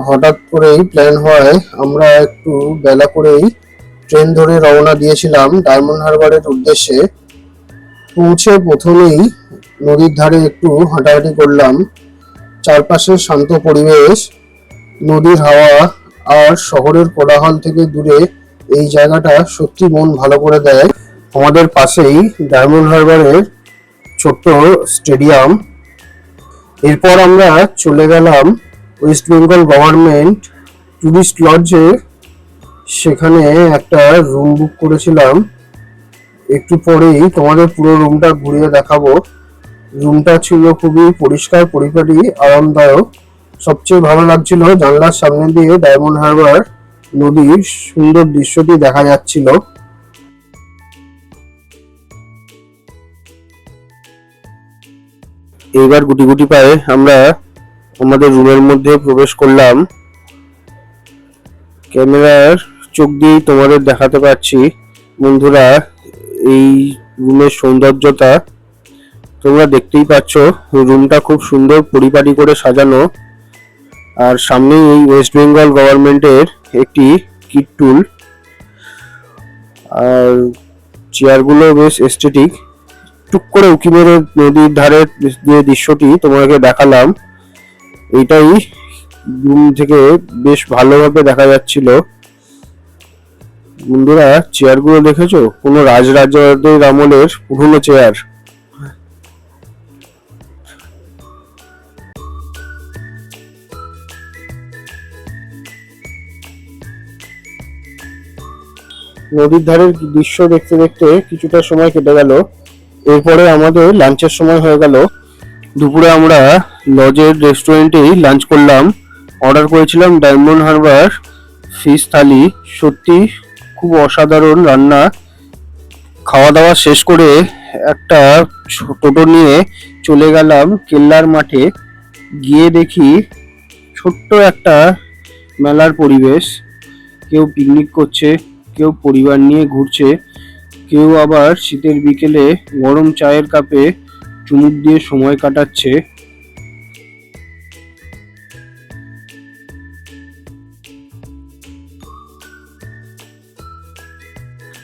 হঠাৎ করেই প্ল্যান হয়, আমরা একটু বেলা করেই ট্রেন ধরে রওনা দিয়েছিলাম ডায়মন্ড হারবারের উদ্দেশ্যে। পৌঁছে প্রথমেই নদীর ধারে একটু হাঁটাহাঁটি করলাম। চারপাশের শান্ত পরিবেশ, নদীর হাওয়া আর শহরের কোলাহল থেকে দূরে এই জায়গাটা সত্যি মন ভালো করে দেয়। আমাদের পাশেই ডায়মন্ড হারবারের ছোট্ট স্টেডিয়াম। এরপর আমরা চলে গেলাম ওয়েস্ট বেঙ্গল গভর্নমেন্ট টুরিস্ট লজে। সেখানে একটা রুম বুক করেছিলাম। একটু পরেই তোমাদের পুরো রুমটা ঘুরিয়ে দেখাবো। রুমটা ছিল খুবই পরিষ্কার পরিপাটি, আরামদায়ক। সবচেয়ে ভালো লাগছিল জানলার সামনে দিয়ে ডায়মন্ড হারবার নদীর সুন্দর দৃশ্যটি দেখা যাচ্ছিল। এইবার গুটি গুটি পায়ে আমরা আমাদের রুমের মধ্যে প্রবেশ করলাম। ক্যামেরার চোখ দিয়েই তোমাদের দেখাতে পারছি বন্ধুরা, এই রুমের সৌন্দর্যতা তোমরা দেখতেই পাচ্ছ। রুমটা খুব সুন্দর পরিপাটি করে সাজানো। আর সামনেই এই ওয়েস্ট বেঙ্গল গভর্নমেন্টের একটি কিট টুল। আর চেয়ারগুলো বেশ এস্থেটিক। টুক করে উঁকি মেরে নদীর ধারের যে দৃশ্যটি তোমাকে দেখালাম, এইটাই রুম থেকে বেশ ভালোভাবে দেখা যাচ্ছিল। বন্ধুরা, চেয়ারগুলো দেখেছো? কোনো রাজরাজাদের আমলের পুরনো চেয়ার। নদীর ধারের দৃশ্য দেখতে দেখতে কিছুটা সময় কেটে গেল। এরপরে আমাদের লাঞ্চের সময় হয়ে গেল। দুপুরে আমরা লজের রেস্টুরেন্টেই লাঞ্চ করলাম। অর্ডার করেছিলাম ডায়মন্ড হারবার ফিশ থালি। সত্যি খুব অসাধারণ রান্না। খাওয়া দাওয়া শেষ করে একটা টোটো নিয়ে চলে গেলাম কেল্লার মাঠে। গিয়ে দেখি ছোট্ট একটা মেলার পরিবেশ। কেউ পিকনিক করছে, কেউ পরিবার নিয়ে ঘুরছে, কেউ আবার শীতের বিকেলে গরম চায়ের কাপে চুমুক দিয়ে সময় কাটাচ্ছে।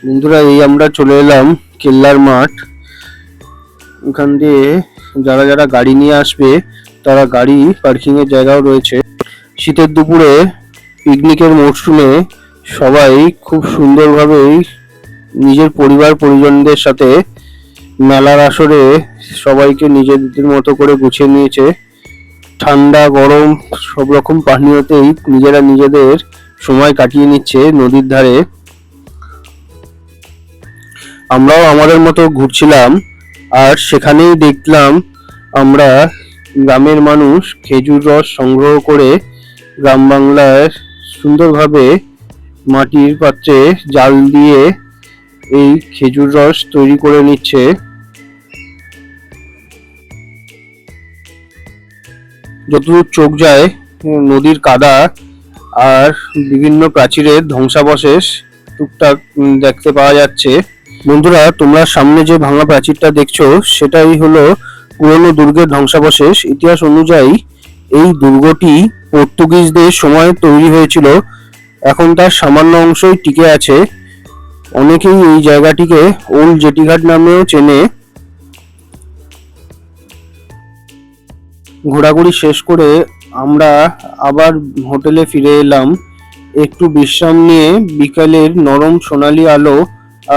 বন্ধুরা, এই আমরা চলে এলাম কেল্লার মাঠ। এখান দিয়ে যারা যারা গাড়ি নিয়ে আসবে তারা গাড়ি পার্কিং এর জায়গাও রয়েছে। শীতের দুপুরে পিকনিকের মরশুমে সবাই খুব সুন্দরভাবেই নিজের পরিবার পরিজনদের সাথে মেলার আসরে সবাইকে নিজেদের মতো করে গুছিয়ে নিয়েছে। ঠান্ডা গরম সব রকম পানীয়তেই নিজেরা নিজেদের সময় কাটিয়ে নিচ্ছে নদীর ধারে। আমরাও আমাদের মতো ঘুরছিলাম। আর সেখানেই দেখলাম আমরা গ্রামের মানুষ খেজুর রস সংগ্রহ করে গ্রাম বাংলার সুন্দরভাবে মাটির পাত্রে জাল দিয়ে এই খেজুর রস তৈরি করে নিচ্ছে। যতদূর চোখ যায় নদীর কাদা আর বিভিন্ন প্রাচীরের ধ্বংসাবশেষ টুকটাক দেখতে পাওয়া যাচ্ছে। বন্ধুরা, তোমরা সামনে যে ভাঙা প্রাচীরটা দেখছো সেটাই হলো পুরনো দুর্গের ধ্বংসাবশেষ। ইতিহাস অনুযায়ী এই দুর্গটি পর্তুগিজদের সময় তৈরি হয়েছিল। এখন তার সামান্য অংশই টিকে আছে। অনেকেই এই জায়গাটিকে ওল্ড জেটিঘাট নামেও চেনে। ঘোরাঘুরি শেষ করে আমরা আবার হোটেলে ফিরে এলাম। একটু বিশ্রাম নিয়ে বিকালের নরম সোনালী আলো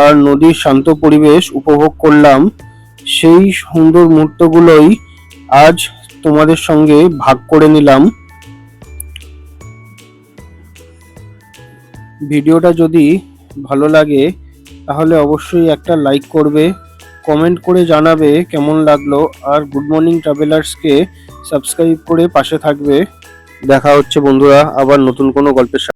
আর নদীর শান্ত পরিবেশ উপভোগ করলাম। সেই সুন্দর মুহূর্তগুলোই আজ তোমাদের সঙ্গে ভাগ করে নিলাম। ভিডিওটা যদি ভালো লাগে তাহলে অবশ্যই একটা লাইক করবে, কমেন্ট করে জানাবে কেমন লাগলো। আর গুড মর্নিং ট্রাভেলার্সকে সাবস্ক্রাইব করে পাশে থাকবে। দেখা হচ্ছে বন্ধুরা আবার নতুন কোনো গল্পের সাথে।